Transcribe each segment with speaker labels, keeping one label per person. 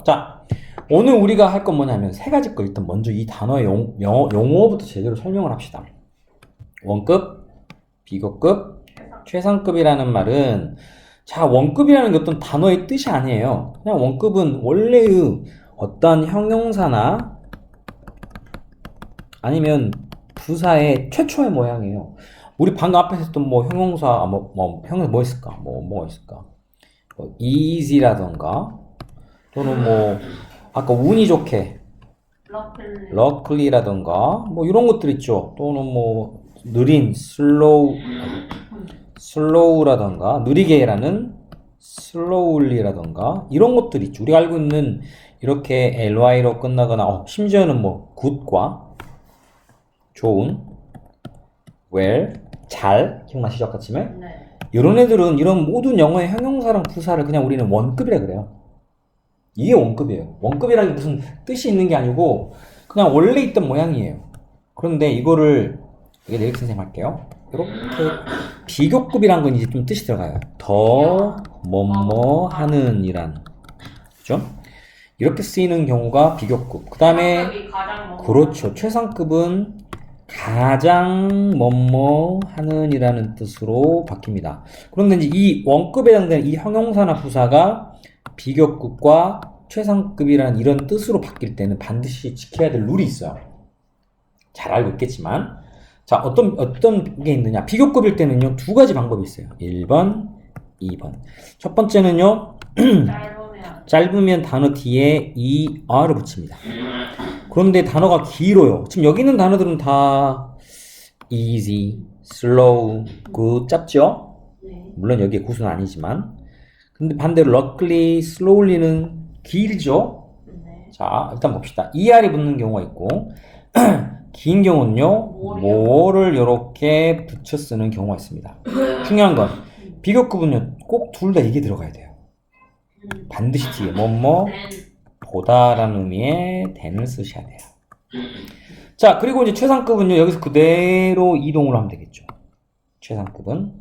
Speaker 1: 자, 오늘 우리가 할 건 뭐냐면 세 가지 거 일단 먼저 이 단어의 용어부터 제대로 설명을 합시다. 원급, 비교급, 최상급이라는 말은 자, 원급이라는 게 어떤 단어의 뜻이 아니에요. 그냥 원급은 원래의 어떤 형용사나 아니면 부사의 최초의 모양이에요. 우리 방금 앞에서 했던 뭐 형용사, 형용사 뭐 있을까? 뭐가 있을까? easy라던가 또는 뭐 아까 운이 좋게 luckly라던가 뭐 이런 것들 있죠. 또는 뭐 느린 slow라던가 느리게라는 slowly라던가 이런 것들 있죠. 우리가 알고 있는 이렇게 ly로 끝나거나 심지어는 뭐 good과 좋은, well, 잘 기억나시죠? 아까 아침에?
Speaker 2: 네.
Speaker 1: 이런 애들은 이런 모든 영어의 형용사랑 부사를 그냥 우리는 원급이라 그래요. 이게 원급이에요. 원급이라는 게 무슨 뜻이 있는 게 아니고 그냥 원래 있던 모양이에요. 그런데 이거를 이게 내일 선생님 할게요. 이렇게 비교급이란 건 이제 좀 뜻이 들어가요. 더 뭐뭐 하는 이란, 그죠? 이렇게 쓰이는 경우가 비교급. 그 다음에 그렇죠. 최상급은 가장 뭐뭐 하는 이라는 뜻으로 바뀝니다. 그런데 이제 이 원급에 해당되는 이 형용사나 부사가 비교급과 최상급이라는 이런 뜻으로 바뀔 때는 반드시 지켜야 될 룰이 있어요. 잘 알고 있겠지만 자, 어떤 게 있느냐. 비교급일 때는요, 두 가지 방법이 있어요. 1번, 2번. 첫 번째는요, 짧으면 단어 뒤에 er를 붙입니다. 그런데 단어가 길어요. 지금 여기 있는 단어들은 다 easy, slow, good 짧죠? 물론 여기에 good은 아니지만. 근데 반대로 luckily, slowly는 길죠? 자, 일단 봅시다. er이 붙는 경우가 있고 긴 경우는요, more를 이렇게 붙여 쓰는 경우가 있습니다. 중요한 건 비교급은요, 꼭 둘 다 이게 들어가야 돼요. 반드시 뒤에 뭐뭐 보다라는 의미의 than을 쓰셔야 돼요. 자, 그리고 이제 최상급은요, 여기서 그대로 이동을 하면 되겠죠. 최상급은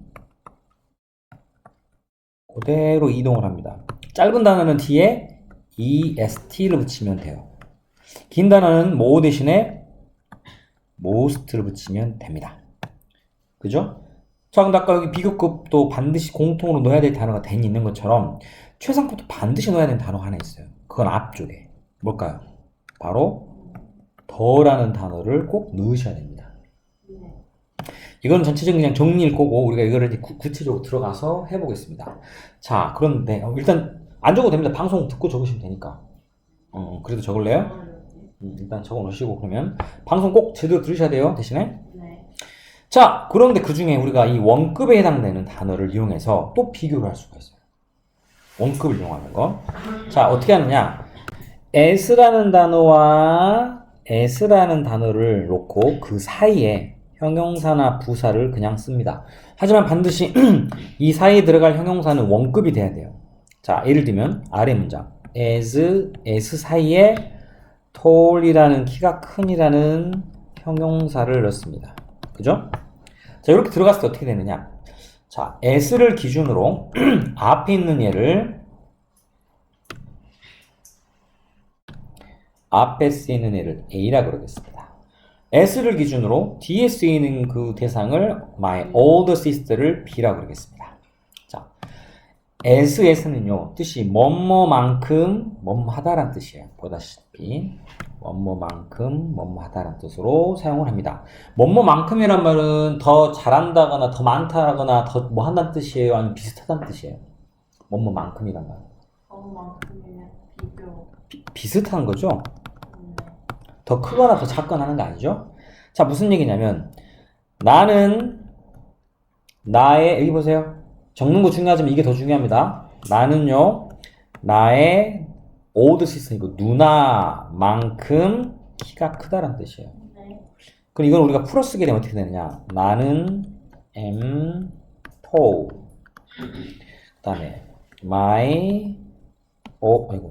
Speaker 1: 그대로 이동을 합니다. 짧은 단어는 뒤에 est를 붙이면 돼요. 긴 단어는 more 대신에 most를 붙이면 됩니다. 그죠? 자, 근데 아까 여기 비교급도 반드시 공통으로 넣어야 될 단어가 than이 있는 것처럼 최상급도 반드시 넣어야 되는 단어가 하나 있어요. 그건 앞쪽에. 뭘까요? 바로 더라는 단어를 꼭 넣으셔야 됩니다. 이건 전체적인 그냥 정리일 거고 우리가 이거를 이제 구체적으로 들어가서 해보겠습니다. 자, 그런데 일단 안 적어도 됩니다. 방송 듣고 적으시면 되니까. 그래도 적을래요? 일단 적어 놓으시고 그러면 방송 꼭 제대로 들으셔야 돼요. 대신에. 자, 그런데 그 중에 우리가 이 원급에 해당되는 단어를 이용해서 또 비교를 할 수가 있어요. 원급을 이용하는 거. 자, 어떻게 하느냐. as라는 단어와 s라는 단어를 놓고 그 사이에 형용사나 부사를 그냥 씁니다. 하지만 반드시 이 사이에 들어갈 형용사는 원급이 돼야 돼요. 자, 예를 들면 아래 문장. s 사이에 tall이라는 키가 큰이라는 형용사를 넣습니다. 그죠? 자, 이렇게 들어갔을 때 어떻게 되느냐. 자, s를 기준으로 앞에 있는 얘를 앞에 쓰이는 애를 a라 그러겠습니다. s를 기준으로 뒤에 쓰이는 그 대상을 my older sister를 b라 그러겠습니다. 자, s는요 뜻이 뭐뭐만큼 뭐뭐하다란 뜻이에요. 보다시피 뭐뭐만큼 뭐뭐하다란 뜻으로 사용을 합니다. 뭐뭐만큼이란 말은 더 잘한다거나 더 많다거나 더 뭐 한다는 뜻이에요? 아니면 비슷하다는 뜻이에요? 뭐뭐만큼이란 말.
Speaker 2: 뭐만큼이면 비교.
Speaker 1: 비슷한 거죠? 더 크거나 더 작거나 하는 거 아니죠? 자, 무슨 얘기냐면 나는 나의 여기 보세요. 적는 거 중요하지만 이게 더 중요합니다. 나는요 나의 older sister이고 누나만큼 키가 크다란 뜻이에요. 그럼 이건 우리가 풀어 쓰게 되면 어떻게 되느냐? 나는 am tall. 그 다음에 my older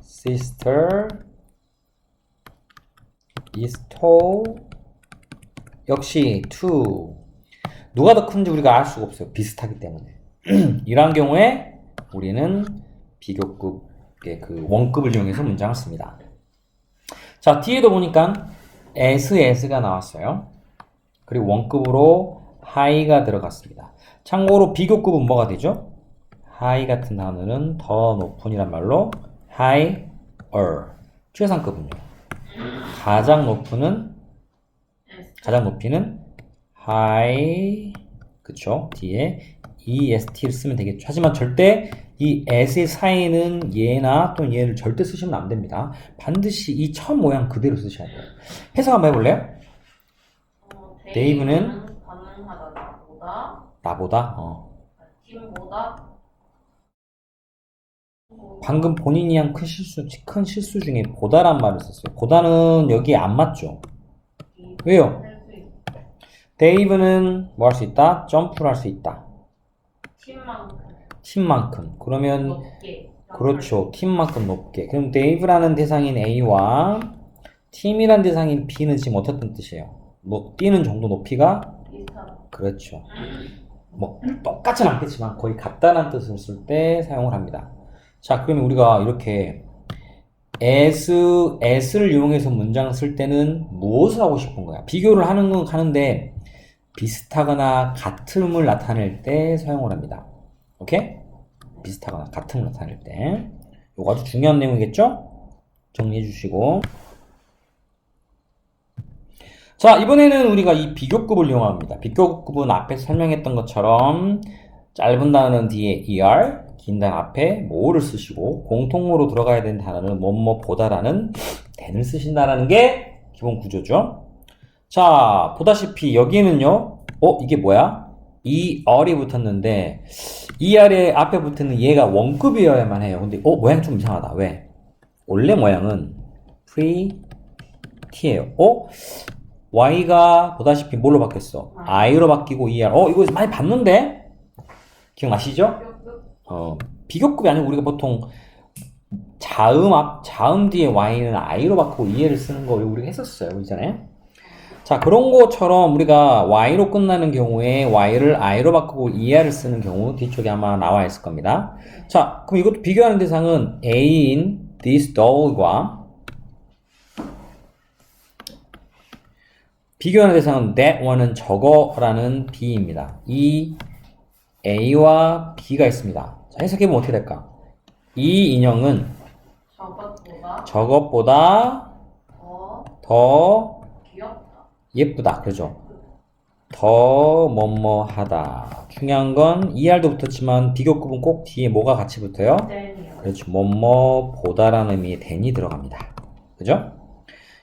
Speaker 1: sister is tall. 역시 to. 누가 더 큰지 우리가 알 수가 없어요. 비슷하기 때문에. 이러한 경우에 우리는 비교급의 그 원급을 이용해서 문장을 씁니다. 자, 뒤에도 보니까 as가 나왔어요. 그리고 원급으로 high가 들어갔습니다. 참고로 비교급은 뭐가 되죠? high 같은 단어는 더 높은이란 말로 higher. 최상급은요. 가장 높이는 high. 그쵸? 뒤에 est를 쓰면 되겠죠. 하지만 절대 이 s의 사이는 얘나 또는 얘를 절대 쓰시면 안 됩니다. 반드시 이 첫 모양 그대로 쓰셔야 돼요. 해석 한번 해볼래요? 데이브는
Speaker 2: 가능하다.
Speaker 1: 나보다
Speaker 2: 팀보다
Speaker 1: 방금 본인이 한 큰 실수 중에 보다란 말을 썼어요. 보다는 여기에 안 맞죠? 왜요? 데이브는 뭐 할 수 있다? 점프를 할 수 있다. 팀만큼. 그러면
Speaker 2: 높게.
Speaker 1: 그렇죠. 팀만큼 높게. 그럼 데이브라는 대상인 A와 팀이란 대상인 B는 지금 어떻던 뜻이에요? 뭐 뛰는 정도 높이가
Speaker 2: 비슷하다.
Speaker 1: 그렇죠. 뭐 똑같진 않겠지만 거의 같다는 뜻을 쓸 때 사용을 합니다. 자, 그러면 우리가 이렇게 as를 이용해서 문장을 쓸 때는 무엇을 하고 싶은 거야? 비교를 하는 건 하는데 비슷하거나 같음을 나타낼 때 사용을 합니다. 오케이? 비슷하거나 같음을 나타낼 때. 이거 아주 중요한 내용이겠죠? 정리해 주시고. 자, 이번에는 우리가 이 비교급을 이용합니다. 비교급은 앞에서 설명했던 것처럼 짧은 단어는 뒤에 er, 긴 단어 앞에 more를 쓰시고 공통어로 들어가야 되는 단어는 뭐뭐보다라는 than을 쓰신다라는 게 기본 구조죠. 자, 보다시피 여기는요. 이게 뭐야? er이 붙었는데 er의 앞에 붙는 얘가 원급이어야만 해요. 근데 모양 좀 이상하다. 왜? 원래 모양은 pretty예요. y가 보다시피 뭘로 바뀌었어? i로 바뀌고 er. 이거 많이 봤는데? 기억나시죠? 비교급이 아니고 우리가 보통 자음 뒤에 y는 i로 바꾸고 er를 쓰는 거 우리가 했었어요. 이전에. 자, 그런 것처럼 우리가 y로 끝나는 경우에 y를 i로 바꾸고 er를 쓰는 경우 뒤쪽에 아마 나와 있을 겁니다. 자, 그럼 이것도 비교하는 대상은 a인 this doll과 비교하는 대상은 that one은 저거라는 b입니다. 이 a와 b가 있습니다. 자, 해석해보면 어떻게 될까? 이 인형은 저것보다 더
Speaker 2: 귀엽다.
Speaker 1: 예쁘다. 그러죠? 더 뭐뭐하다. 중요한 건 er도 붙었지만 비교급은 꼭 뒤에 뭐가 같이 붙어요?
Speaker 2: 땡이요.
Speaker 1: 그렇죠. 뭐뭐보다라는 의미의 than이 들어갑니다. 그죠?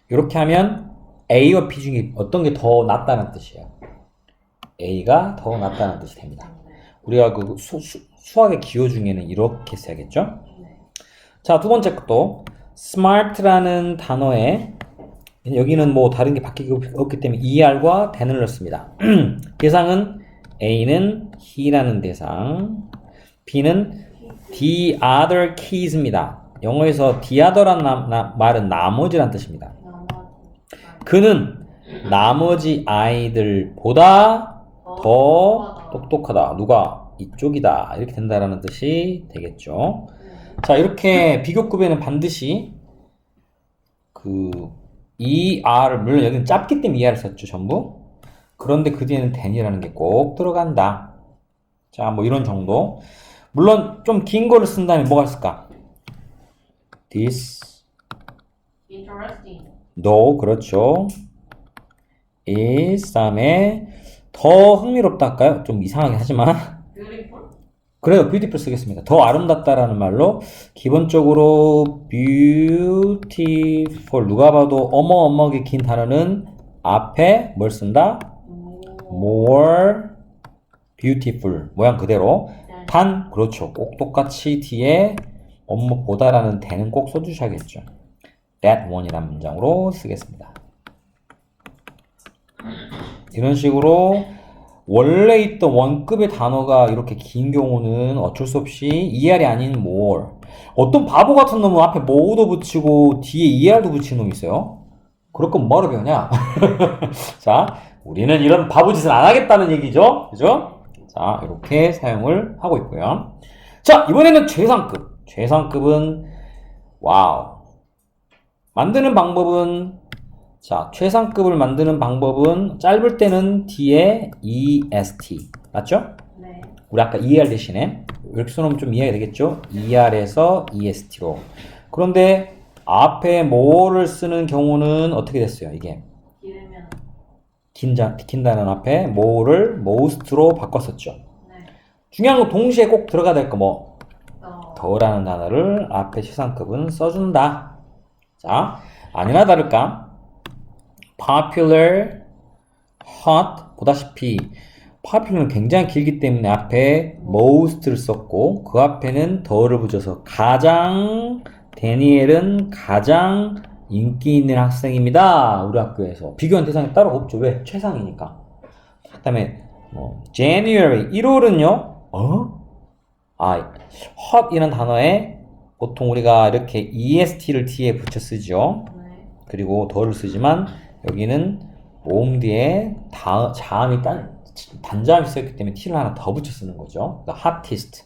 Speaker 1: 이렇게 하면 A와 B 중에 어떤 게 더 낫다는 뜻이에요. A가 더 낫다는 뜻이 됩니다. 우리가 그 수학의 기호 중에는 이렇게 써야겠죠? 자, 두 번째 것도 smart라는 단어에 여기는 뭐 다른 게 바뀌기 없기 때문에 er과 than을 넣습니다. 대상은 A는 he라는 대상, B는 the other keys입니다. 영어에서 the other란 말은 나머지란 뜻입니다. 그는 나머지 아이들보다 더 똑똑하다. 누가? 이쪽이다. 이렇게 된다라는 뜻이 되겠죠. 자, 이렇게 비교급에는 반드시 ER, 물론 여기는 짧기 때문에 ER을 썼죠, 전부. 그런데 그 뒤에는 than이라는 게 꼭 들어간다. 자, 뭐 이런 정도. 물론 좀 긴 거를 쓴다면 뭐가 있을까? This,
Speaker 2: Interesting.
Speaker 1: no, 그렇죠. is, 다음에 더 흥미롭다 할까요? 좀 이상하긴 하지만
Speaker 2: Beautiful.
Speaker 1: 그래요. beautiful 쓰겠습니다. 더 아름답다라는 말로 기본적으로 beautiful, 누가 봐도 어마어마하게 긴 단어는 앞에 뭘 쓴다? more beautiful, 모양 그대로. 단, 그렇죠. 꼭 똑같이 뒤에 뭐뭐보다라는 than은 꼭 써주셔야겠죠. that one이라는 문장으로 쓰겠습니다. 이런 식으로 원래 있던 원급의 단어가 이렇게 긴 경우는 어쩔 수 없이 er이 아닌 more. 어떤 바보 같은 놈은 앞에 more도 붙이고 뒤에 er도 붙이는 놈이 있어요. 그럴 거면 뭐하러 배우냐? 자, 우리는 이런 바보 짓을 안 하겠다는 얘기죠. 그죠? 자, 이렇게 사용을 하고 있고요. 자, 이번에는 최상급. 최상급은 와우. 만드는 방법은 자, 최상급을 만드는 방법은 짧을 때는 뒤에 est. 맞죠?
Speaker 2: 네.
Speaker 1: 우리 아까 er 대신에 이렇게 써놓으면 좀 이해가 되겠죠? er에서 est로. 그런데 앞에 more를 쓰는 경우는 어떻게 됐어요? 이게
Speaker 2: 길면
Speaker 1: 긴다는 앞에 more를 most로 바꿨었죠.
Speaker 2: 네.
Speaker 1: 중요한 건 동시에 꼭 들어가야 될 거 뭐?
Speaker 2: 더
Speaker 1: 더라는 단어를 앞에 최상급은 써준다. 자, 아니나 다를까? popular, hot 보다시피 popular는 굉장히 길기 때문에 앞에 most를 썼고 그 앞에는 더를 붙여서 가장 데니엘은 가장 인기 있는 학생입니다. 우리 학교에서 비교한 대상이 따로 없죠. 왜? 최상이니까. 그 다음에 January 1월은요. hot 이라는 단어에 보통 우리가 이렇게 est를 뒤에 붙여 쓰죠.
Speaker 2: 네.
Speaker 1: 그리고 더를 쓰지만 여기는 모음 뒤에 자음이 단자음이 쓰였기 때문에 t를 하나 더 붙여 쓰는 거죠. The hottest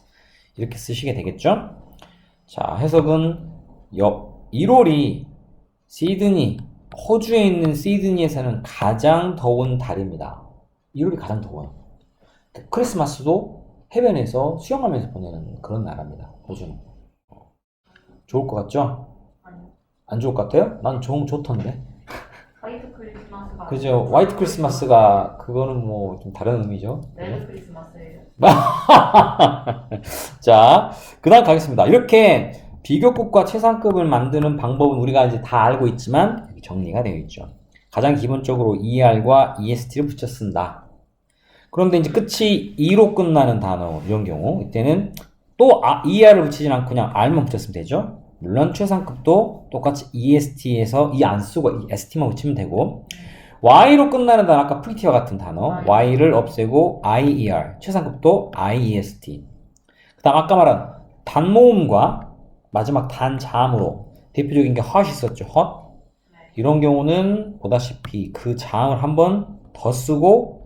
Speaker 1: 이렇게 쓰시게 되겠죠. 자, 해석은 1월이 시드니, 호주에 있는 시드니에서는 가장 더운 달입니다. 1월이 가장 더워요. 크리스마스도 해변에서 수영하면서 보내는 그런 나라입니다. 호주는. 좋을 것 같죠?
Speaker 2: 아니요.
Speaker 1: 안 좋을 것 같아요? 난 좋던데.
Speaker 2: 화이트 크리스마스가
Speaker 1: 그죠? 화이트 크리스마스가 그거는 뭐 좀 다른 의미죠.
Speaker 2: 레드 크리스마스예요.
Speaker 1: 자, 그 다음 가겠습니다. 이렇게 비교급과 최상급을 만드는 방법은 우리가 이제 다 알고 있지만 여기 정리가 되어 있죠. 가장 기본적으로 er과 est를 붙여 쓴다. 그런데 이제 끝이 e로 끝나는 단어 이런 경우 이때는 또 er을 붙이진 않고 그냥 r만 붙였으면 되죠. 물론 최상급도 똑같이 est에서 e 안 쓰고 st만 붙이면 되고 y로 끝나는 단어 아까 pretty와 같은 단어 y를 없애고 ier 최상급도 iest 그 다음 아까 말한 단모음과 마지막 단자음으로 대표적인 게 hot 있었죠. hot 이런 경우는 보다시피 그 자음을 한 번 더 쓰고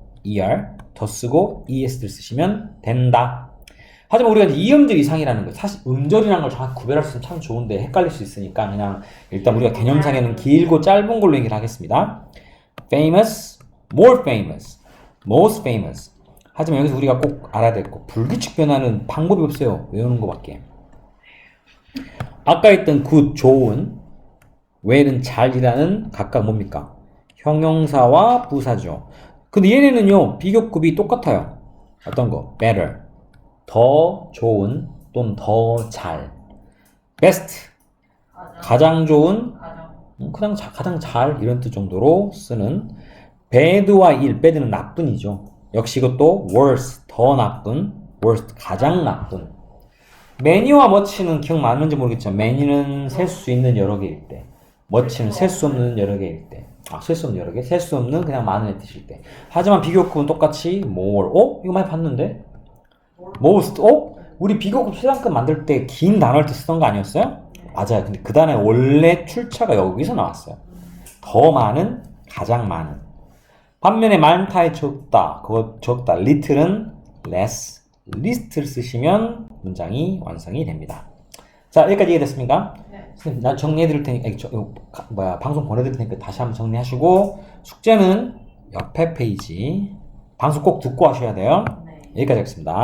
Speaker 1: 더 쓰고 est를 쓰시면 된다. 하지만 우리가 이제 이음절 이상이라는 거 사실 음절이라는 걸 정확히 구별할 수 있으면 참 좋은데 헷갈릴 수 있으니까 그냥 일단 우리가 개념상에는 길고 짧은 걸로 얘기를 하겠습니다. famous, more famous, most famous. 하지만 여기서 우리가 꼭 알아야 될 거 불규칙 변화는 방법이 없어요. 외우는 거밖에. 아까 했던 good, 좋은, well은 잘이라는 각각 뭡니까? 형용사와 부사죠. 근데 얘네는요 비교급이 똑같아요. 어떤 거? better, 더 좋은 또는 더 잘. best, 가장 좋은, 그냥 가장 잘 이런 뜻 정도로 쓰는. bad와 bad는 나쁜이죠. 역시 이것도 worse, 더 나쁜, worst, 가장 나쁜. many와 much는 기억나는지 모르겠지만 many는 셀 수 있는 여러 개일 때, much는 셀 수 없는 여러 개일 때. 셀 수 없는 여러 개? 셀 수 없는 그냥 많은 뜻일 때. 하지만 비교급은 똑같이 more. 이거 많이 봤는데? most. 우리 비교급 최상급 만들 때 긴 단어를 쓰던 거 아니었어요? 맞아요. 근데 그 단어의 원래 출처가 여기서 나왔어요. 더 많은, 가장 많은. 반면에 많다에 적다, 그거 적다. little은 less, least를 쓰시면 문장이 완성이 됩니다. 자, 여기까지 이해됐습니까?
Speaker 2: 네.
Speaker 1: 선생님, 나 정리해드릴 테니까, 방송 보내드릴 테니까 다시 한번 정리하시고, 숙제는 옆에 페이지, 방송 꼭 듣고 하셔야 돼요.
Speaker 2: 네.
Speaker 1: 여기까지 하겠습니다.